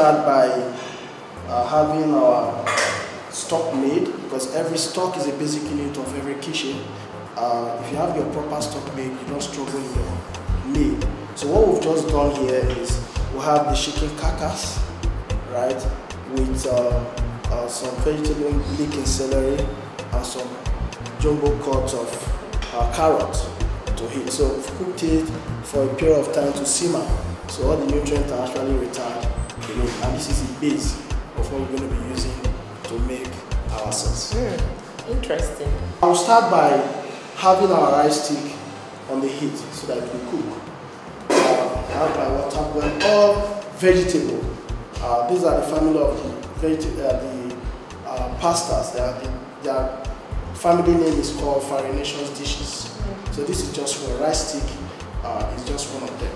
start by having our stock made, because every stock is a basic unit of every kitchen. If you have your proper stock made, you don't struggle in your meal. So what we've just done here is we have the chicken carcass, right, with some vegetable leek and celery and some jumbo cuts of carrot to heat. So we've cooked it for a period of time to simmer, so all the nutrients are actually retained in it, and this is the base of what we're going to be using to make our sauce. Interesting. I'll start by having our rice stick on the heat so that it will cook. I have my water boil, all vegetable. These are the family of the pastas. Their family name is called Farinaceous dishes. So this is just one. Rice stick is just one of them.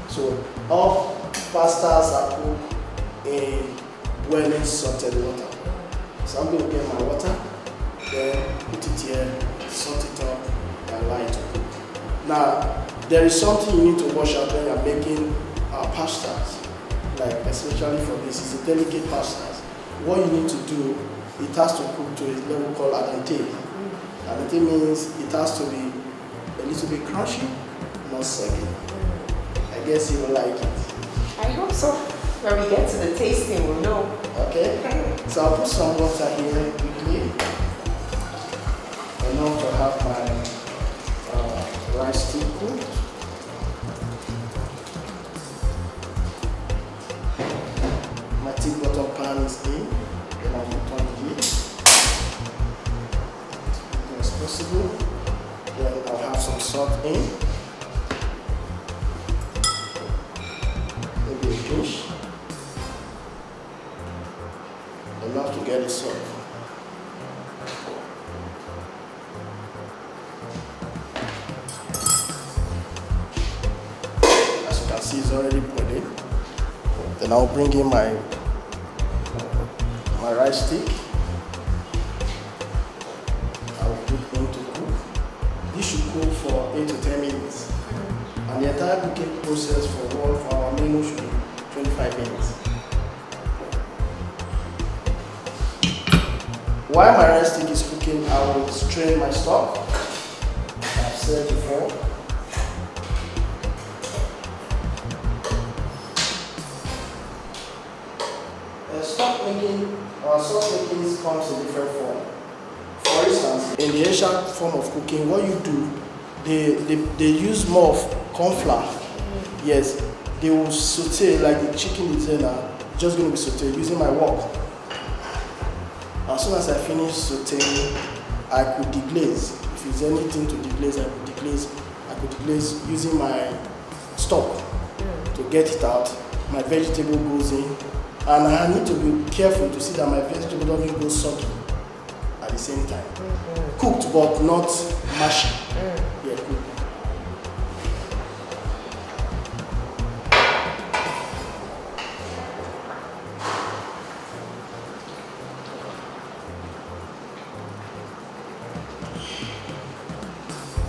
So all pastas are cooked in boiling salted water. So I'm going to get my water, then put it here, salt it up, and allow it to cook. Now, there is something you need to watch out when you're making pastas, like especially for this. It's a delicate pastas. What you need to do, it has to cook to a level called al dente. Al dente means it has to be a little bit crunchy, not soggy. I guess you will like it. I hope so. When we get to the tasting, we'll know. Okay. So I'll put some water here quickly, enough to have my rice stick cooked. My thick bottom pan is in, then I'll put on the heat as quickly as possible. Then I'll have some salt in, maybe a pinch, enough to get it soft. As you can see, it's already boiling. Then I'll bring in my rice stick. I will put in to cook. This should cook for 8 to 10 minutes. And the entire cooking process for our menu should be 25 minutes. While my rice stick is cooking, I will strain my stock. I've said before. Sauce making comes in different form. For instance, in the Asian form of cooking, what you do, they use more of corn flour. Yes, they will saute like the chicken is in just going to be sauteed using my wok. As soon as I finish sauteing, I could deglaze. If there's anything to deglaze, I could deglaze using my stock to get it out. My vegetable goes in. And I need to be careful to see that my vegetable doesn't go soggy at the same time. Cooked but not mashed. Yeah, cooked.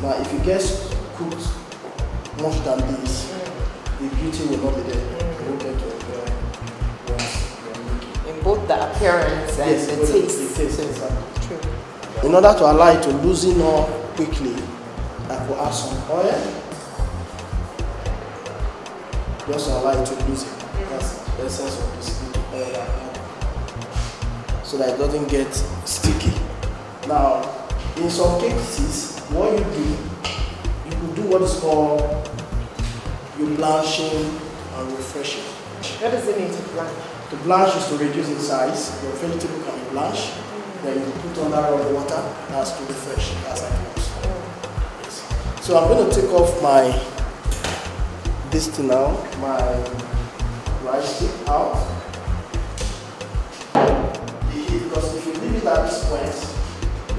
Now if it gets cooked much than this, the beauty will not be there. You won't get to enjoy. In both the appearance and yes, the taste. The taste, exactly. True. In order to allow it to loosen up quickly, I will add some oil. Just to allow it to loosen. That's the essence of this oil. So that it doesn't get sticky. Now, in some cases, what you do, you could do what is called you blanching and refreshing. What does it mean to blanch? To blanch is to reduce in size. Your vegetable can be blanched. Then you put on that raw water. That's to refresh. That's how it works. Yes. So I'm going to take off this thing now, my rice stick out. Because if you leave it at this point,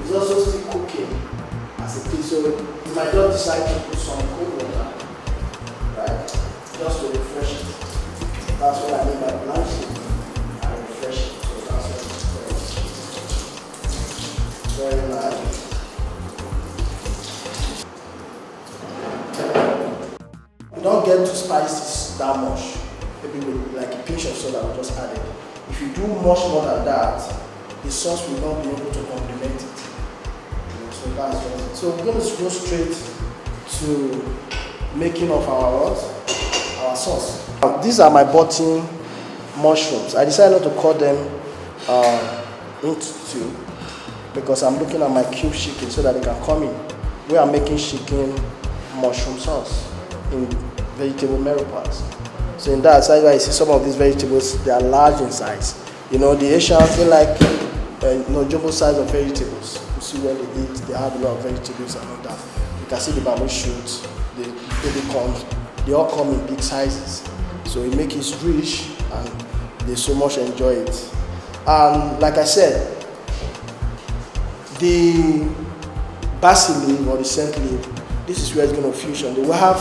it's also still cooking as it is. So you might just decide to put some cold water, right? Just to refresh it. That's what I mean by blanching and refreshing. So that's what it's very nice. You don't get too spicy that much. maybe with like a pinch of salt that we just added. If you do much more than that, the sauce will not be able to complement it. So that's just it. So we're going to go straight to making of our sauce. These are my button mushrooms. I decided not to cut them into two because I'm looking at my cube chicken so that they can come in. We are making chicken mushroom sauce in vegetable meropas. So in that side, I see some of these vegetables, they are large in size. You know, the Asians, they like jumbo size of vegetables. You see when they eat, they have a lot of vegetables and all that. You can see the bamboo shoots, the baby corns, they all come in big sizes. So it makes it rich and they so much enjoy it. And like I said, the basil leaf or the scent leaf, this is where it's going to fusion. They will have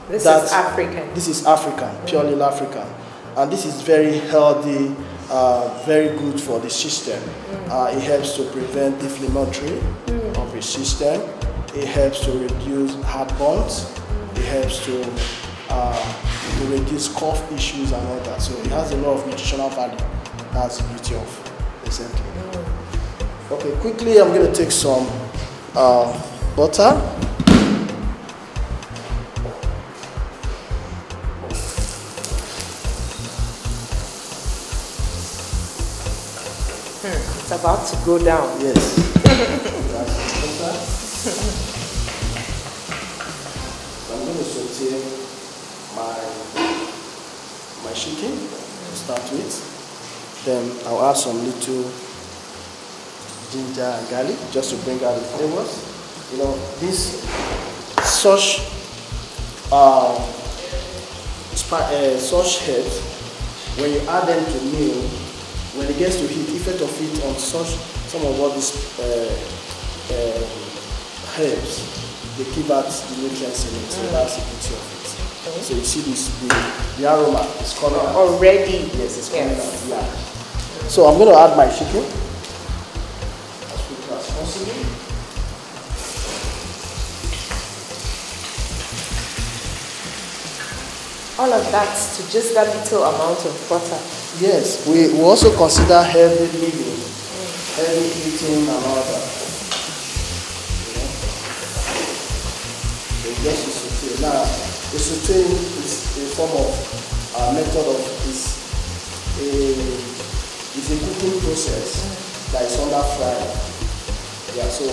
This is African. This is African, purely African. And this is very healthy, very good for the system. It helps to prevent inflammatory of the system. It helps to reduce heartburns. It helps to reduce cough issues and all that. So it has a lot of nutritional value. That's the beauty of the scent leaf. Okay, quickly I'm going to take some butter. It's about to go down. Yes. I'm going to saute my chicken to start with. Then I'll add some little ginger and garlic just to bring out the flavors. You know, this such herbs, when you add them to meal, when it gets to heat, effect of heat on some of all these herbs, they keep out the nutrients in it. So that's the beauty of it. Okay. So you see this, the aroma is coming out. Already? Yes, it's coming out. Yeah. So I'm going to add my chicken as quickly as possible. All of that to just that little amount of butter. Yes, we also consider healthy living, healthy eating and all that. So just to saute. Now, the sauteing is a form of method of is a cooking process that is under frying. Yeah, so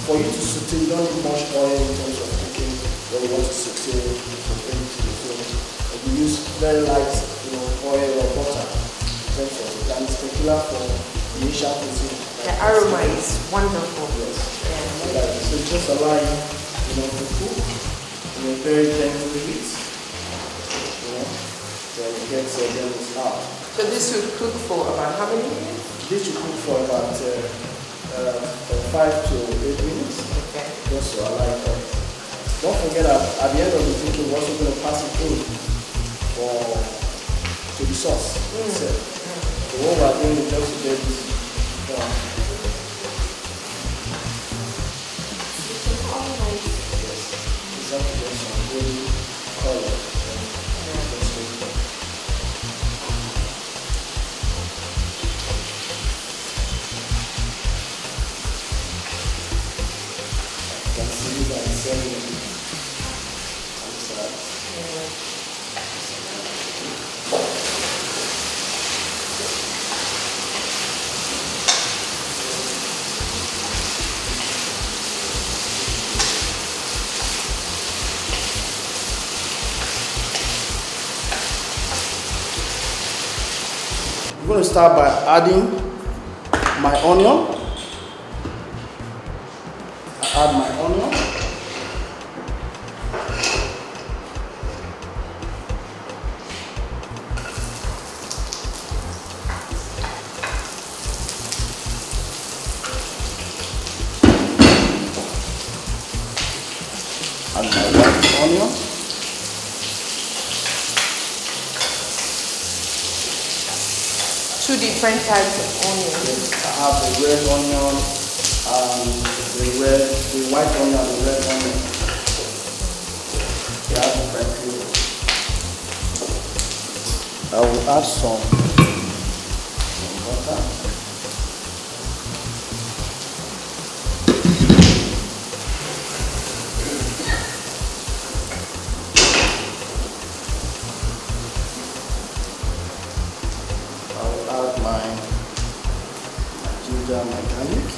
for you to saute, you don't need much oil in terms of cooking when you want to saute for anything. So you use very light, oil or butter. And it's particular for the Asian cuisine. The aroma is wonderful. Yes. Yeah. So just allow you, to cook in a very gentle heat. Then it gets then it's out. So this will cook for about how many minutes? This will cook for about 5 to 8 minutes. Okay. Just to allow it up. Don't forget that at the end of the cooking, we're also going to pass it through to the sauce itself. So what we're doing is just to get this done. Yes, it's up to get some good color. You can see that it's selling on the side. I'm going to start by adding my onion. I add my onion. Add my white onion. Two different types of onions. I have the red onion and the white onion and the red onion. They have different flavors. I will add some butter. I will add my ginger, my garlic.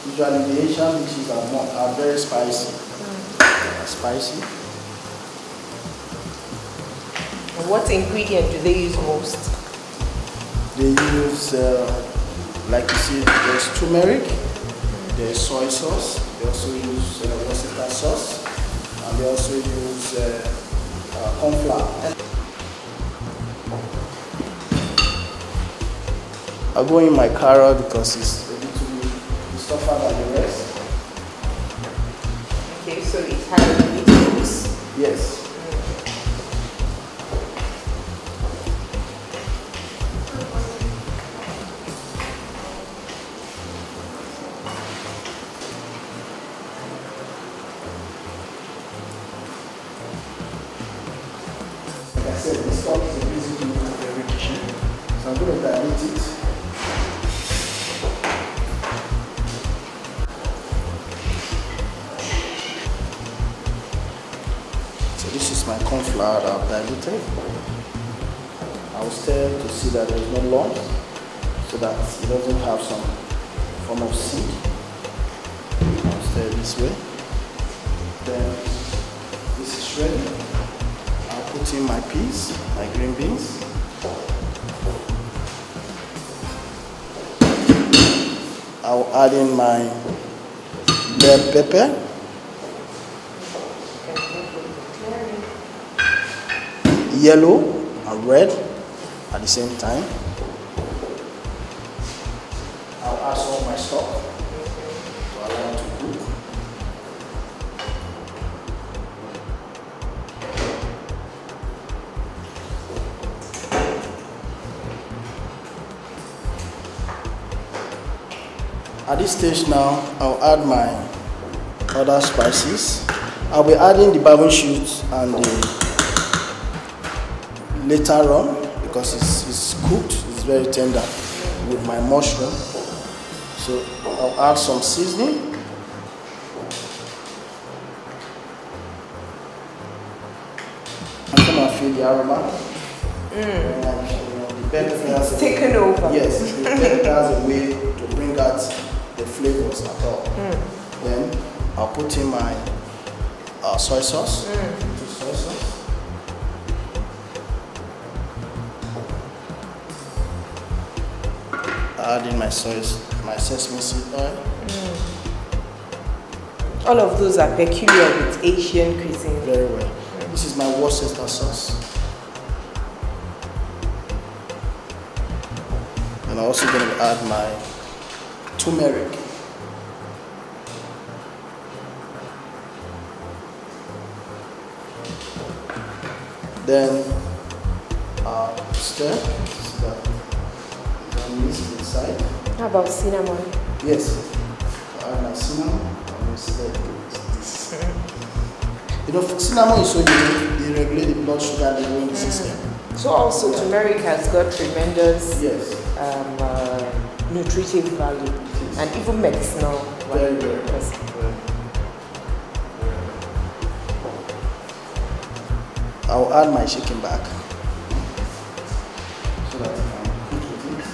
Usually the Asian dishes are very spicy. Spicy. What ingredient do they use most? They use, like you see, there's turmeric, there's soy sauce, they also use Worcestershire sauce, and they also use corn flour. I'll go in my carrot because it's a little bit tougher than the rest. Okay, so it has a little juice. Yes. Like I said, the stock is a basic ingredient of every dish. So I'm going to dilute it. So this is my corn flour that I've diluted. I'll stir to see that there's no lumps, so that it doesn't have some form of seed. I'll stir this way. Then this is ready. I'll put in my peas, my green beans. I'll add in my bell pepper. Yellow and red at the same time. I'll add some of my stock to allow it to cook. At this stage now, I'll add my other spices. I'll be adding the barbecue shoots and the later on because it's cooked, it's very tender with my mushroom. So I'll add some seasoning. I'm gonna feel the aroma. The pepper has It's taken over. Yes, the pepper has a way to bring out the flavors at all. Then I'll put in my soy sauce. Soy sauce. Add in my sesame seed oil. All of those are peculiar with Asian cuisine. Very well. This is my Worcestershire sauce. And I'm also going to add my turmeric. Then stir so that mix inside. How about cinnamon? Yes. Add my cinnamon and stir this. You know, cinnamon is so unique, they regulate the blood sugar and the immune system. So also turmeric has got tremendous Yes. nutritive value and even medicinal value. Very, very. Yes. I'll add my chicken back so that I can cook with it.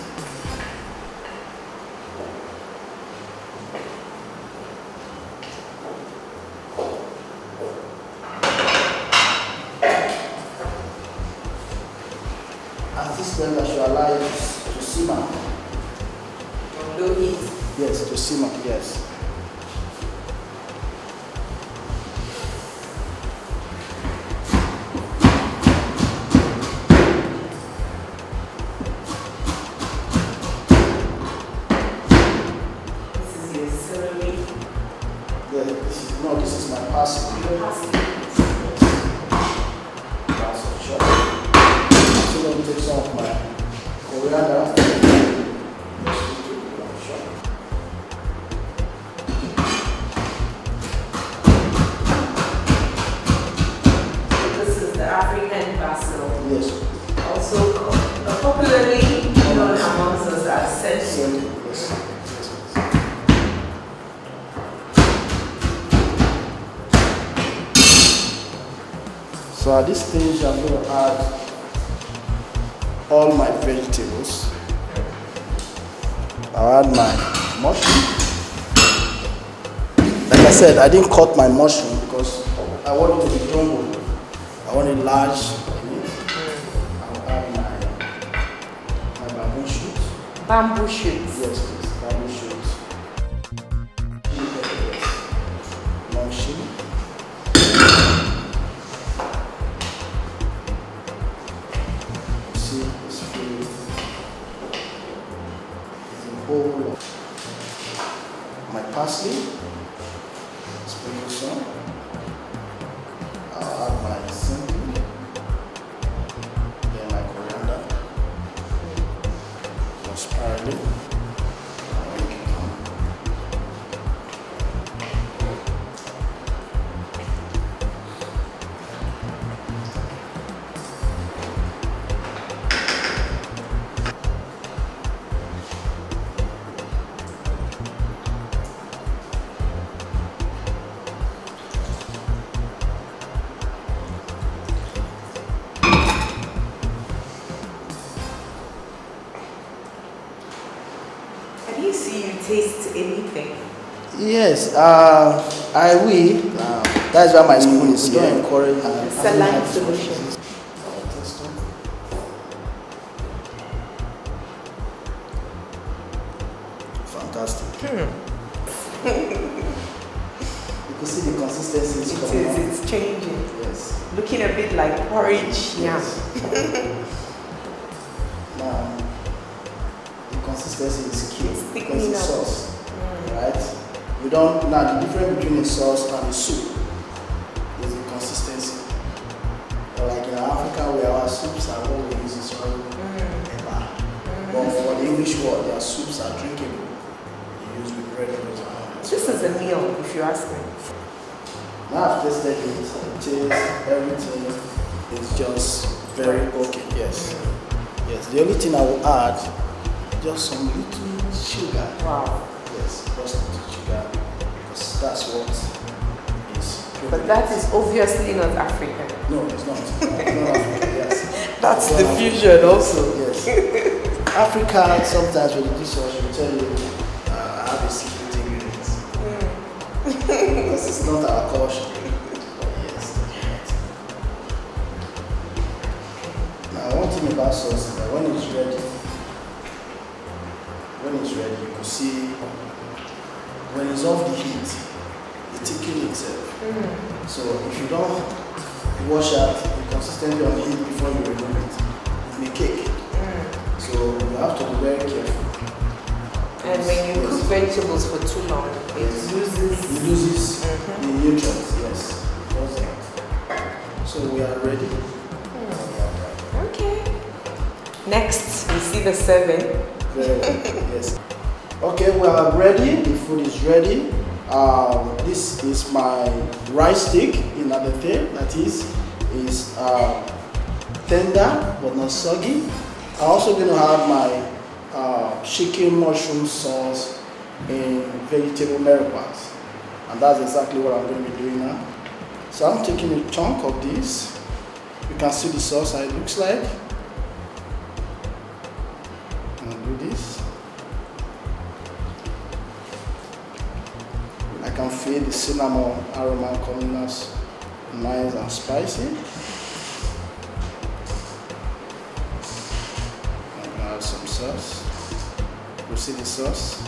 At this point, I should allow it to simmer. On low heat. Yes, to simmer, yes. This is my parsley. Parsley chop. So let me take some of my coriander. So at this stage, I'm going to add all my vegetables. I'll add my mushroom. Like I said, I didn't cut my mushroom because I want it to be jumbo. I want it large. I'll add my bamboo shoots. Bamboo shoots? Yes, please. Bamboo shoots. Long chili. See, it's filled. It's a whole of my parsley. Sprinkle some. I'll add my cinnamon. Then my coriander. More spiraling. Taste anything? Yes, I will. That's why my spoon is here. Don't encourage saline solution. Fantastic. You can see the consistency is coming up. It's changing. Yes. Looking a bit like porridge. Yes. Now, consistency is key because it's sauce, right? We don't. Now the difference between a sauce and a soup is the consistency. Like in Africa, where our soups are what we use is called eba. But for the English word, their soups are drinkable. You use with bread and those. Just as a meal, if you ask me. Now I've tasted it, taste, everything is just very okay. Yes, yes. The only thing I will add. Just some little sugar. Wow. Yes, just little sugar. Because that's what is. But that is obviously not African. No, it's not. It's not African, yes. That's the fusion also. Yes. Africa, sometimes when you do sauce, will tell you, I have a secret ingredient. Because it's not our culture. But yes. Now, one thing about sauce is that when it's ready, you can see when it's off the heat, it thickens itself. So if you don't wash out the consistency on heat before you remove it, it may cake. So you have to be very careful. And when you cook vegetables for too long, it loses the nutrients. Yes. So we are ready. Okay. Next, we see the serving. Very well. Yes. Okay, we are ready. The food is ready. This is my rice stick in adete. That is tender but not soggy. I'm also going to have my chicken mushroom sauce in vegetable merepas, and that's exactly what I'm going to be doing now. So I'm taking a chunk of this. You can see the sauce how it looks like. Do this. I can feel the cinnamon aroma coming out nice and spicy. I'm gonna add some sauce. You see the sauce?